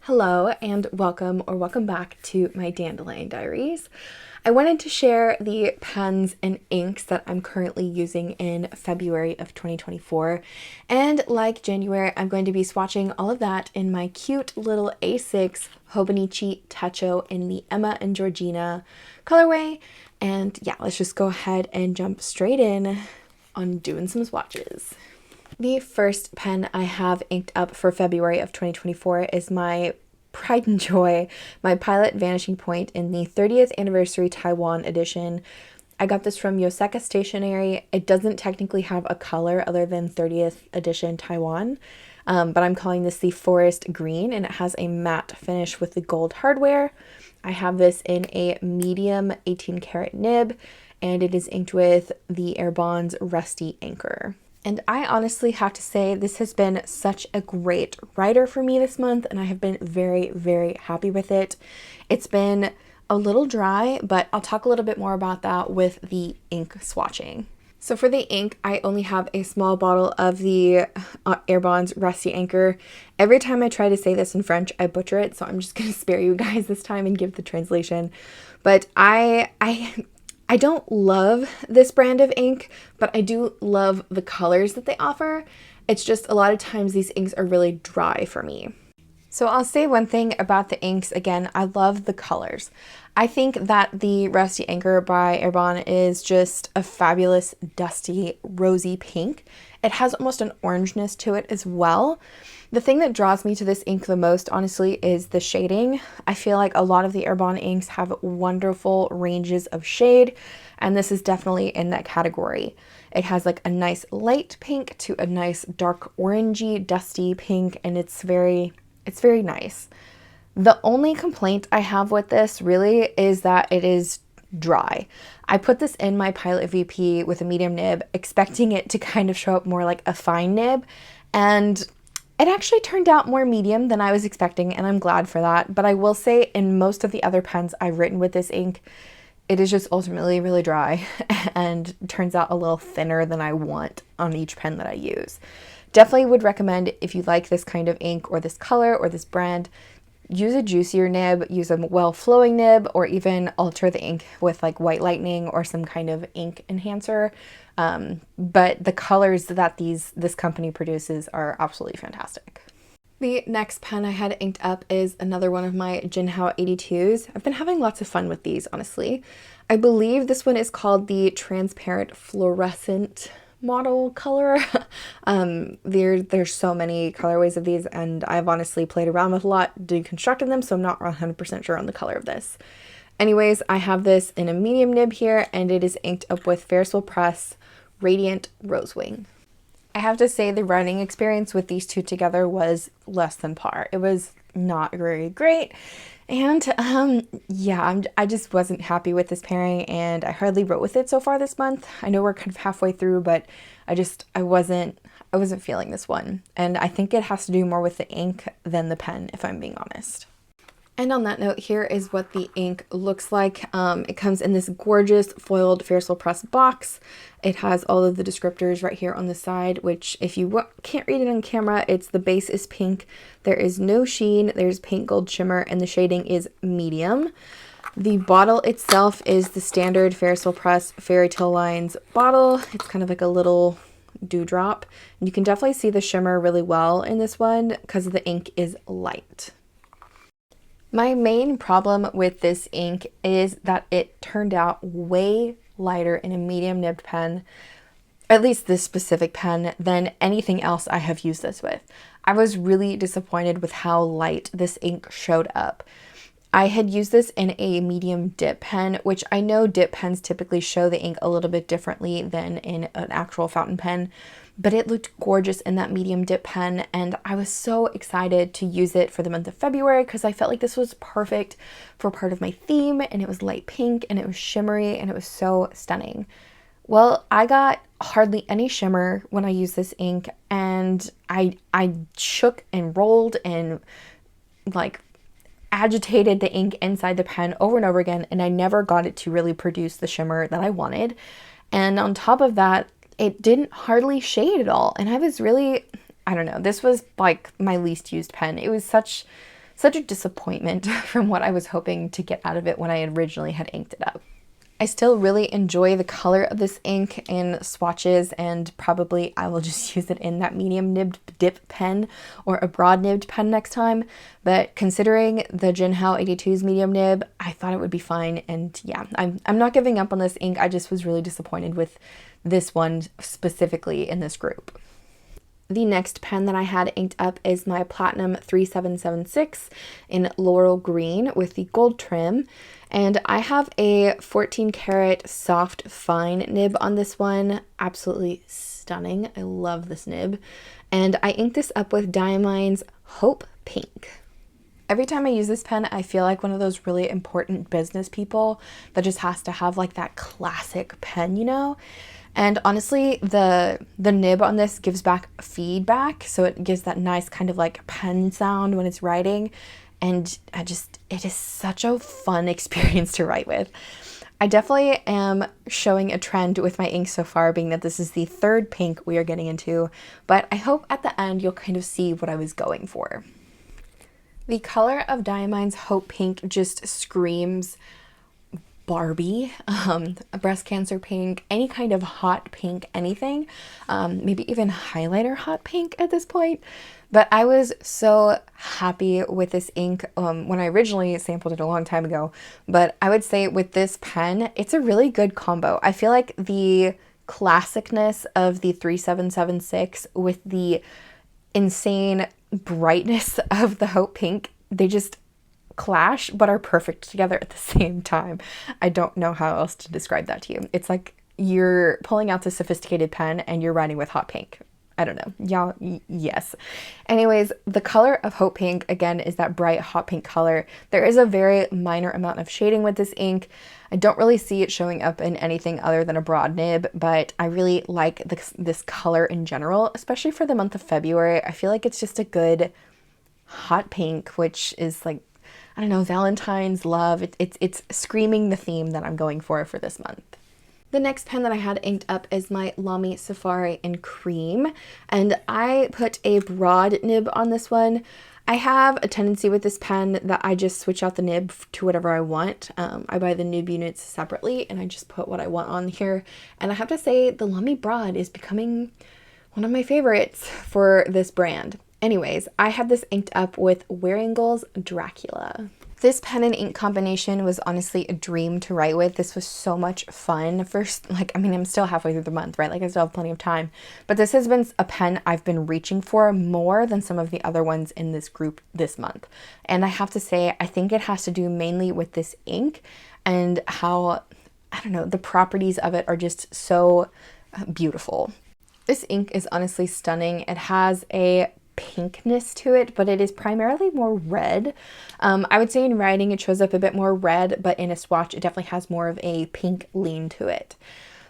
Hello and welcome back to my Dandelion Diaries. I wanted to share the pens and inks that I'm currently using in February of 2024, and like January, I'm going to be swatching all of that in my cute little A6 𝗏𝗏𝗏𝗏 Techo in the Emma and Georgina colorway. And yeah, let's just go ahead and jump straight in on doing some swatches. The first pen I have inked up for February of 2024 is my pride and joy, my Pilot Vanishing Point in the 30th Anniversary Taiwan edition. I got this from 𝗬𝘃𝗃𝗏 Stationery. It doesn't technically have a color other than 30th edition Taiwan, but I'm calling this the Forest Green, and it has a matte finish with the gold hardware. I have this in a medium 18 karat nib, and it is inked with the Herbin's Rusty Anchor. And I honestly have to say this has been such a great writer for me this month, and I have been very, very happy with it. It's been a little dry, but I'll talk a little bit more about that with the ink swatching. So for the ink, I only have a small bottle of the Herbin's Rusty Anchor. Every time I try to say this in French, I butcher it, so I'm just going to spare you guys this time and give the translation. But I don't love this brand of ink, but I do love the colors that they offer. It's just a lot of times these inks are really dry for me. So I'll say one thing about the inks again, I love the colors. I think that the Rusty Anchor by Herbin is just a fabulous, dusty, rosy pink. It has almost an orangeness to it as well. The thing that draws me to this ink the most, honestly, is the shading. I feel like a lot of the Herbin inks have wonderful ranges of shade, and this is definitely in that category. It has like a nice light pink to a nice dark orangey, dusty pink, and it's very nice. The only complaint I have with this really is that it is dry. I put this in my Pilot VP with a medium nib, expecting it to kind of show up more like a fine nib, and it actually turned out more medium than I was expecting, and I'm glad for that. But I will say in most of the other pens I've written with this ink, it is just ultimately really dry and turns out a little thinner than I want on each pen that I use. Definitely would recommend, if you like this kind of ink or this color or this brand, use a juicier nib, use a well-flowing nib, or even alter the ink with like White Lightning or some kind of ink enhancer. But the colors that this company produces are absolutely fantastic. The next pen I had inked up is another one of my Jinhao 82s. I've been having lots of fun with these, honestly. I believe this one is called the Transparent Fluorescent model color. There's so many colorways of these, and I've honestly played around with a lot deconstructing them, so I'm not 100% sure on the color of this. Anyways, I have this in a medium nib here, and it is inked up with Ferris Press Radiant Rosewing. I have to say the writing experience with these two together was less than par. It was not very great, and yeah, I just wasn't happy with this pairing, and I hardly wrote with it so far this month. I know we're kind of halfway through, but I wasn't feeling this one, and I think it has to do more with the ink than the pen, if I'm being honest. And on that note, here is what the ink looks like. It comes in this gorgeous foiled Ferris Press box. It has all of the descriptors right here on the side, which if you can't read it on camera, it's the base is pink. There is no sheen, there's paint gold shimmer, and the shading is medium. The bottle itself is the standard Ferris Press Fairy Tale Lines bottle. It's kind of like a little dewdrop. And you can definitely see the shimmer really well in this one because the ink is light. My main problem with this ink is that it turned out way lighter in a medium nibbed pen, at least this specific pen, than anything else I have used this with. I was really disappointed with how light this ink showed up. I had used this in a medium dip pen, which I know dip pens typically show the ink a little bit differently than in an actual fountain pen, but it looked gorgeous in that medium dip pen, and I was so excited to use it for the month of February because I felt like this was perfect for part of my theme, and it was light pink and it was shimmery and it was so stunning. Well, I got hardly any shimmer when I used this ink, and I shook and rolled and like agitated the ink inside the pen over and over again, and I never got it to really produce the shimmer that I wanted. And on top of that, it didn't hardly shade at all, and I was really, I don't know, this was like my least used pen. It was such such a disappointment from what I was hoping to get out of it when I originally had inked it up. I still really enjoy the color of this ink in swatches, and probably I will just use it in that medium nibbed dip pen or a broad nibbed pen next time. But considering the Jinhao 82's medium nib, I thought it would be fine. And yeah, I'm not giving up on this ink. I just was really disappointed with this one specifically in this group. The next pen that I had inked up is my Platinum 3776 in Laurel Green with the gold trim. And I have a 14 karat soft fine nib on this one. Absolutely stunning. I love this nib. And I inked this up with Diamine's Hope Pink. Every time I use this pen, I feel like one of those really important business people that just has to have like that classic pen, you know? And honestly, the nib on this gives back feedback, so it gives that nice kind of like pen sound when it's writing, and it is such a fun experience to write with. I definitely am showing a trend with my ink so far, being that this is the third pink we are getting into, but I hope at the end you'll kind of see what I was going for. The color of Diamine's Hope Pink just screams Barbie, a breast cancer pink, any kind of hot pink, anything, maybe even highlighter hot pink at this point. But I was so happy with this ink when I originally sampled it a long time ago. But I would say with this pen, it's a really good combo. I feel like the classicness of the 3776 with the insane brightness of the Hope Pink, they just clash but are perfect together at the same time. I don't know how else to describe that to you. It's like you're pulling out the sophisticated pen and you're writing with hot pink. I don't know. Y'all, yes. Anyways, the color of Hope Pink, again, is that bright hot pink color. There is a very minor amount of shading with this ink. I don't really see it showing up in anything other than a broad nib, but I really like this color in general, especially for the month of February. I feel like it's just a good hot pink, which is like, I don't know, Valentine's, love. It's screaming the theme that I'm going for this month. The next pen that I had inked up is my Lamy Safari in Cream, and I put a broad nib on this one. I have a tendency with this pen that I just switch out the nib to whatever I want. I buy the nib units separately and I just put what I want on here. And I have to say the Lamy Broad is becoming one of my favorites for this brand. Anyways, I had this inked up with Wearingeul's Dracula. This pen and ink combination was honestly a dream to write with. This was so much fun. First, like, I mean, I'm still halfway through the month, right? Like, I still have plenty of time. But this has been a pen I've been reaching for more than some of the other ones in this group this month. And I have to say, I think it has to do mainly with this ink and how, I don't know, the properties of it are just so beautiful. This ink is honestly stunning. It has a pinkness to it, but it is primarily more red. I would say in writing it shows up a bit more red, but in a swatch it definitely has more of a pink lean to it.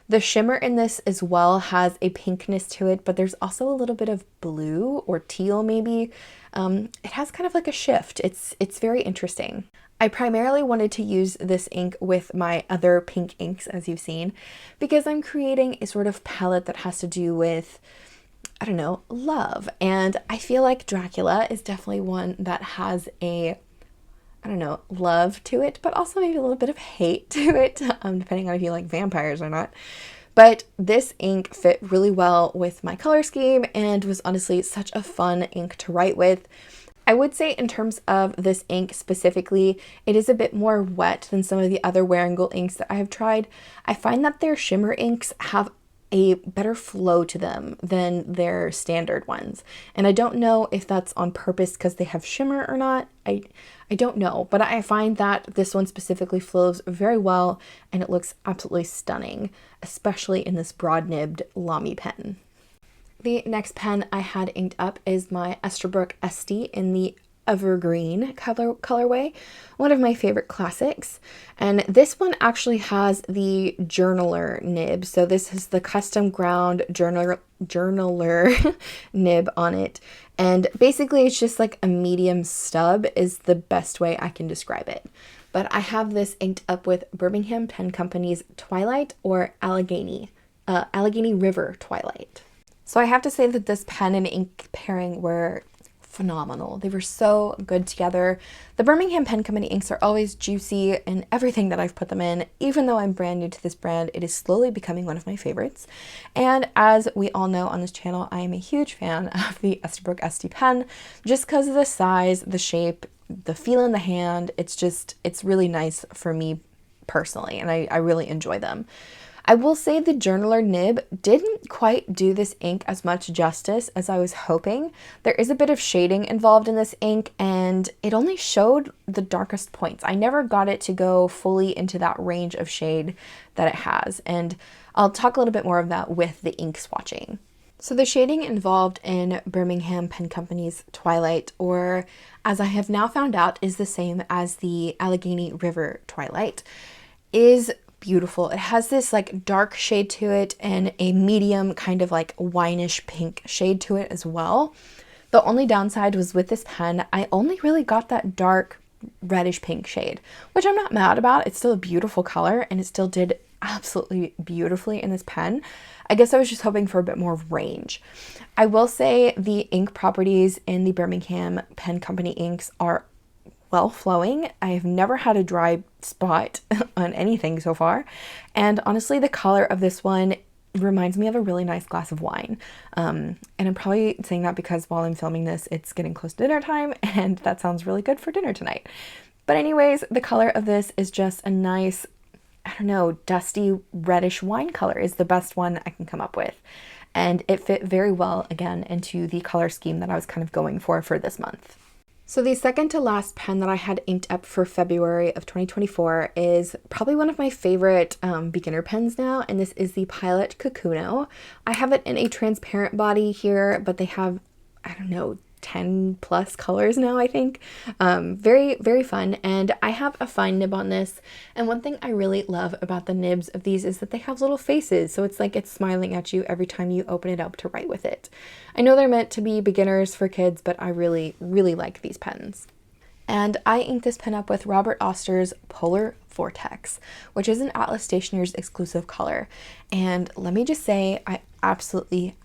The shimmer in this as well has a pinkness to it, but there's also a little bit of blue or teal maybe. It has kind of like a shift. It's very interesting. I primarily wanted to use this ink with my other pink inks, as you've seen, because I'm creating a sort of palette that has to do with, I don't know, love. And I feel like Dracula is definitely one that has a, I don't know, love to it, but also maybe a little bit of hate to it, depending on if you like vampires or not. But this ink fit really well with my color scheme and was honestly such a fun ink to write with. I would say in terms of this ink specifically, it is a bit more wet than some of the other Wearingeul inks that I have tried. I find that their shimmer inks have a better flow to them than their standard ones. And I don't know if that's on purpose because they have shimmer or not. I don't know, but I find that this one specifically flows very well and it looks absolutely stunning, especially in this broad nibbed Lamy pen. The next pen I had inked up is my Esterbrook Estie in the Evergreen colorway, one of my favorite classics. And this one actually has the journaler nib. So this is the custom ground journaler nib on it. And basically it's just like a medium stub is the best way I can describe it. But I have this inked up with Birmingham Pen Company's Twilight or Allegheny River Twilight. So I have to say that this pen and ink pairing were phenomenal. They were so good together. The Birmingham Pen Company inks are always juicy in everything that I've put them in. Even though I'm brand new to this brand, it is slowly becoming one of my favorites. And as we all know on this channel, I am a huge fan of the Esterbrook Estie pen, just because of the size, the shape, the feel in the hand. It's really nice for me personally, and I really enjoy them. I will say the journaler nib didn't quite do this ink as much justice as I was hoping. There is a bit of shading involved in this ink, and it only showed the darkest points. I never got it to go fully into that range of shade that it has, and I'll talk a little bit more of that with the ink swatching. So the shading involved in Birmingham Pen Company's Twilight, or as I have now found out is the same as the Allegheny River Twilight, is beautiful. It has this like dark shade to it and a medium kind of like wineish pink shade to it as well. The only downside was with this pen, I only really got that dark reddish pink shade, which I'm not mad about. It's still a beautiful color and it still did absolutely beautifully in this pen. I guess I was just hoping for a bit more range. I will say the ink properties in the Birmingham Pen Company inks are well flowing. I've never had a dry spot on anything so far. And honestly, the color of this one reminds me of a really nice glass of wine. And I'm probably saying that because while I'm filming this, it's getting close to dinner time, and that sounds really good for dinner tonight. But anyways, the color of this is just a nice, I don't know, dusty reddish wine color is the best one I can come up with. And it fit very well, again, into the color scheme that I was kind of going for this month. So the second to last pen that I had inked up for February of 2024 is probably one of my favorite beginner pens now, and this is the Pilot Kakuno. I have it in a transparent body here, but they have, I don't know, 10 plus colors now, I think. Very, very fun, and I have a fine nib on this, and one thing I really love about the nibs of these is that they have little faces, so it's like it's smiling at you every time you open it up to write with it. I know they're meant to be beginners for kids, but I really, really like these pens. And I inked this pen up with Robert Oster's Polar Vortex, which is an Atlas Stationer's exclusive color. And let me just say, I absolutely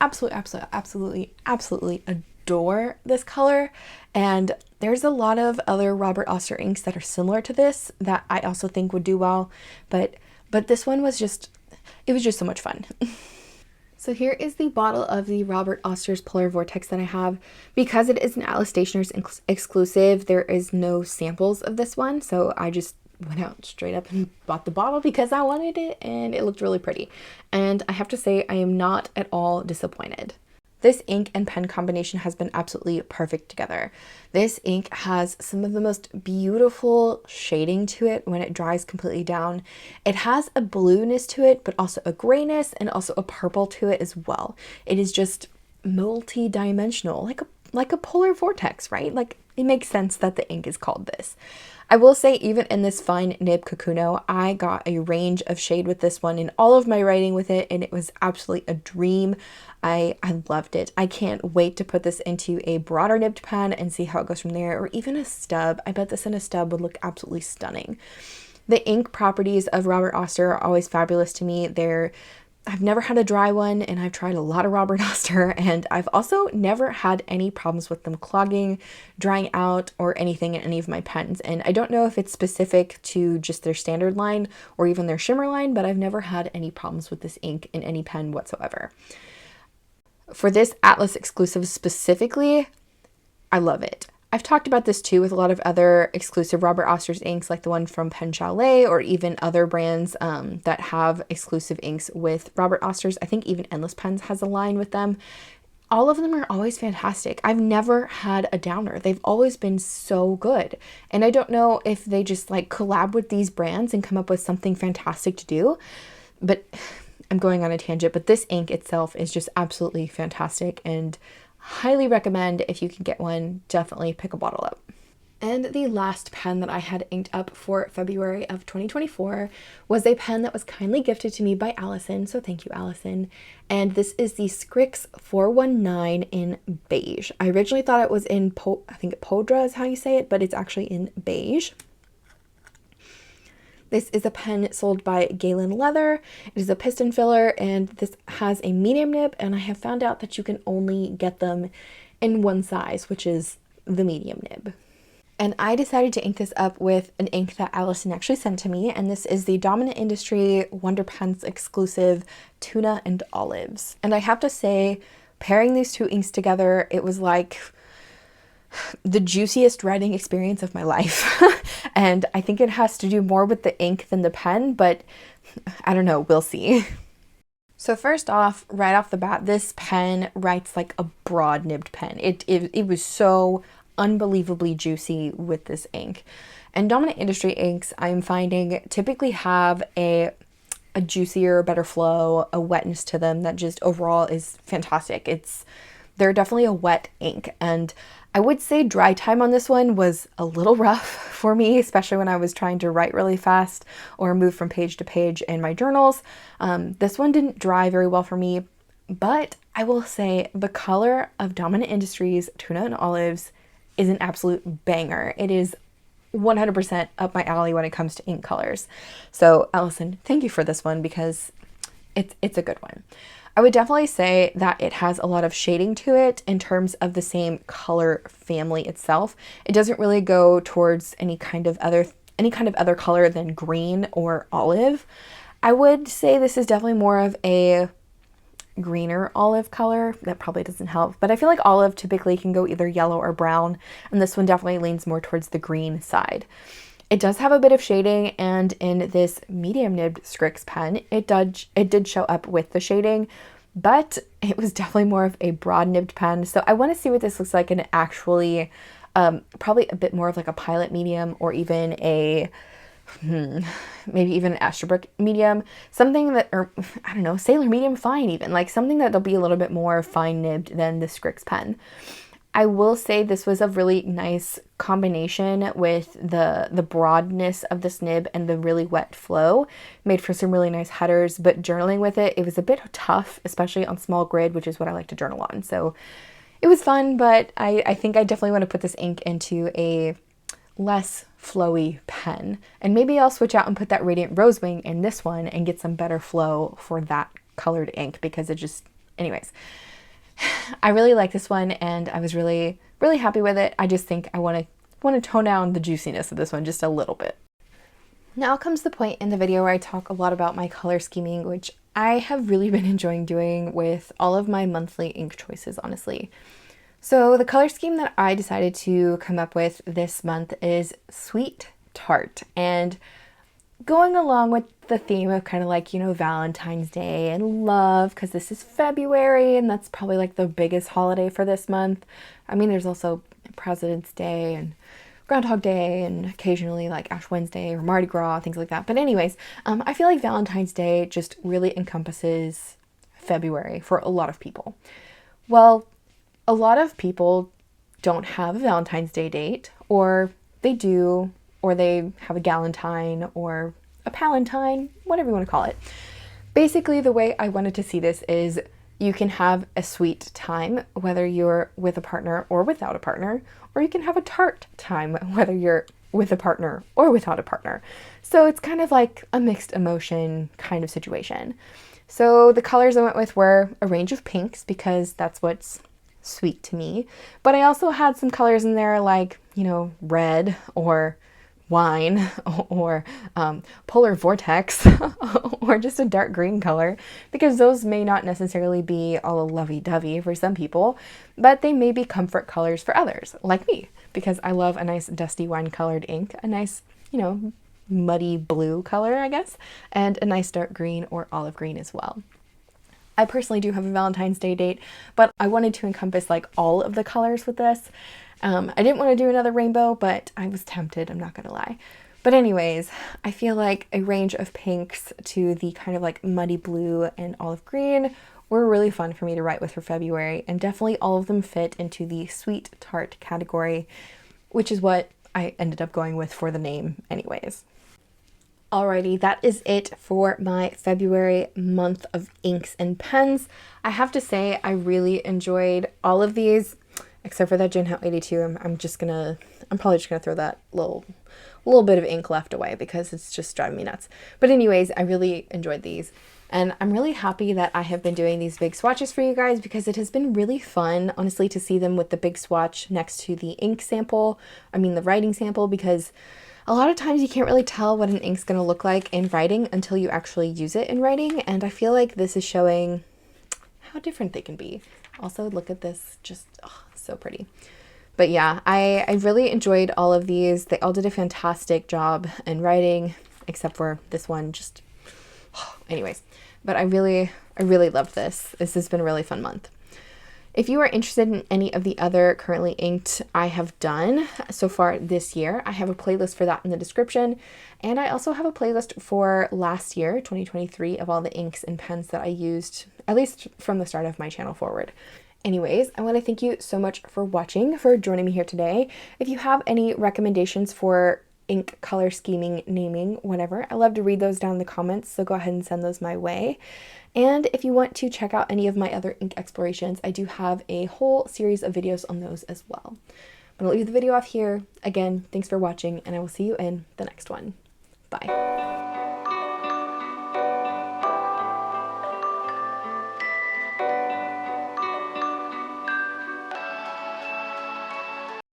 adore this color, and there's a lot of other Robert Oster inks that are similar to this that I also think would do well, but this one was just, it was just so much fun. So here is the bottle of the Robert Oster's Polar Vortex that I have. Because it is an Atlas Stationer's exclusive, there is no samples of this one, so I just went out straight up and bought the bottle because I wanted it, and it looked really pretty. And I have to say, I am not at all disappointed. This ink and pen combination has been absolutely perfect together. This ink has some of the most beautiful shading to it when it dries completely down. It has a blueness to it, but also a grayness and also a purple to it as well. It is just multi-dimensional, like a polar vortex, right? Like, it makes sense that the ink is called this. I will say, even in this fine nib Kakuno, I got a range of shade with this one in all of my writing with it, and it was absolutely a dream. I loved it. I can't wait to put this into a broader nibbed pen and see how it goes from there, or even a stub. I bet this in a stub would look absolutely stunning. The ink properties of Robert Oster are always fabulous to me. I've never had a dry one, and I've tried a lot of Robert Oster, and I've also never had any problems with them clogging, drying out, or anything in any of my pens. And I don't know if it's specific to just their standard line or even their shimmer line, but I've never had any problems with this ink in any pen whatsoever. For this Atlas exclusive specifically, I love it. I've talked about this too with a lot of other exclusive Robert Oster's inks, like the one from Pen Chalet, or even other brands that have exclusive inks with Robert Oster's. I think even Endless Pens has a line with them. All of them are always fantastic. I've never had a downer. They've always been so good. And I don't know if they just like collab with these brands and come up with something fantastic to do, but I'm going on a tangent. But this ink itself is just absolutely fantastic, and highly recommend if you can get one, definitely pick a bottle up. And the last pen that I had inked up for February of 2024 was a pen that was kindly gifted to me by Allison, so thank you, Allison. And this is the Scrikss 419 in beige. I originally thought it was in, I think Podra is how you say it, but it's actually in beige. This is a pen sold by Galen Leather. It is a piston filler, and this has a medium nib, and I have found out that you can only get them in one size, which is the medium nib. And I decided to ink this up with an ink that Allison actually sent to me, and this is the Dominant Industry 𝗦𝘃𝗃𝗃 exclusive Tuna and Olives. And I have to say, pairing these two inks together, it was like the juiciest writing experience of my life. And I think it has to do more with the ink than the pen, but I don't know, we'll see. So first off, right off the bat, this pen writes like a broad nibbed pen. It was so unbelievably juicy with this ink. And Dominant Industry inks, I'm finding, typically have a juicier, better flow, a wetness to them that just overall is fantastic. They're definitely a wet ink, and I would say dry time on this one was a little rough for me, especially when I was trying to write really fast or move from page to page in my journals. This one didn't dry very well for me, but I will say the color of Dominant Industries Tuna and Olives is an absolute banger. It is 100% up my alley when it comes to ink colors. So Allison, thank you for this one because it's a good one. I would definitely say that it has a lot of shading to it in terms of the same color family itself. It doesn't really go towards any kind of other color than green or olive. I would say this is definitely more of a greener olive color. That probably doesn't help, but I feel like olive typically can go either yellow or brown, and this one definitely leans more towards the green side. It does have a bit of shading, and in this medium nibbed Scrikss pen, it did show up with the shading, but it was definitely more of a broad nibbed pen. So I want to see what this looks like in actually probably a bit more of like a pilot medium, or even a maybe even an Esterbrook medium, something that, or I don't know, Sailor medium fine, even like something that'll be a little bit more fine nibbed than the Scrikss pen. I will say this was a really nice combination with the broadness of this nib and the really wet flow, made for some really nice headers, but journaling with it was a bit tough, especially on small grid, which is what I like to journal on. So it was fun, but I think I definitely want to put this ink into a less flowy pen, and maybe I'll switch out and put that Radiant Rosewing in this one and get some better flow for that colored ink, because it just, anyways, I really like this one and I was really happy with it. I just think I want to tone down the juiciness of this one just a little bit. Now comes the point in the video where I talk a lot about my color scheming, which I have really been enjoying doing with all of my monthly ink choices, honestly. So the color scheme that I decided to come up with this month is sweet-tart, and going along with the theme of kind of like, you know, Valentine's Day and love, because this is February and that's probably like the biggest holiday for this month. I mean, there's also President's Day and Groundhog Day and occasionally like Ash Wednesday or Mardi Gras, things like that. But anyways, I feel like Valentine's Day just really encompasses February for a lot of people. Well, a lot of people don't have a Valentine's Day date, or they do, or they have a galentine or a palentine, whatever you want to call it. Basically, the way I wanted to see this is you can have a sweet time, whether you're with a partner or without a partner, or you can have a tart time, whether you're with a partner or without a partner. So it's kind of like a mixed emotion kind of situation. So the colors I went with were a range of pinks, because that's what's sweet to me. But I also had some colors in there like, you know, red or wine or polar vortex or just a dark green color, because those may not necessarily be all lovey-dovey for some people, but they may be comfort colors for others, like me, because I love a nice dusty wine colored ink, a nice, you know, muddy blue color, I guess, and a nice dark green or olive green as well. I personally do have a Valentine's Day date, but I wanted to encompass like all of the colors with this. I didn't want to do another rainbow, but I was tempted, I'm not gonna lie. But anyways, I feel like a range of pinks to the kind of like muddy blue and olive green were really fun for me to write with for February, and definitely all of them fit into the sweet tart category, which is what I ended up going with for the name anyways. Alrighty, that is it for my February month of inks and pens. I have to say I really enjoyed all of these, except for that Jinhao 82. I'm probably just gonna throw that little bit of ink left away because it's just driving me nuts. But anyways, I really enjoyed these. And I'm really happy that I have been doing these big swatches for you guys because it has been really fun, honestly, to see them with the big swatch next to the ink sample, the writing sample, because a lot of times you can't really tell what an ink's going to look like in writing until you actually use it in writing, and I feel like this is showing how different they can be. Also, look at this, just so pretty. But yeah, I really enjoyed all of these. They all did a fantastic job in writing, except for this one, just anyways. But I really loved this. This has been a really fun month. If you are interested in any of the other currently inked I have done so far this year, I have a playlist for that in the description. And I also have a playlist for last year, 2023, of all the inks and pens that I used, at least from the start of my channel forward. Anyways, I want to thank you so much for watching, for joining me here today. If you have any recommendations for ink, color scheming, naming, whatever, I love to read those down in the comments, so go ahead and send those my way. And if you want to check out any of my other ink explorations, I do have a whole series of videos on those as well. I'm going to leave the video off here. Again, thanks for watching, and I will see you in the next one. Bye.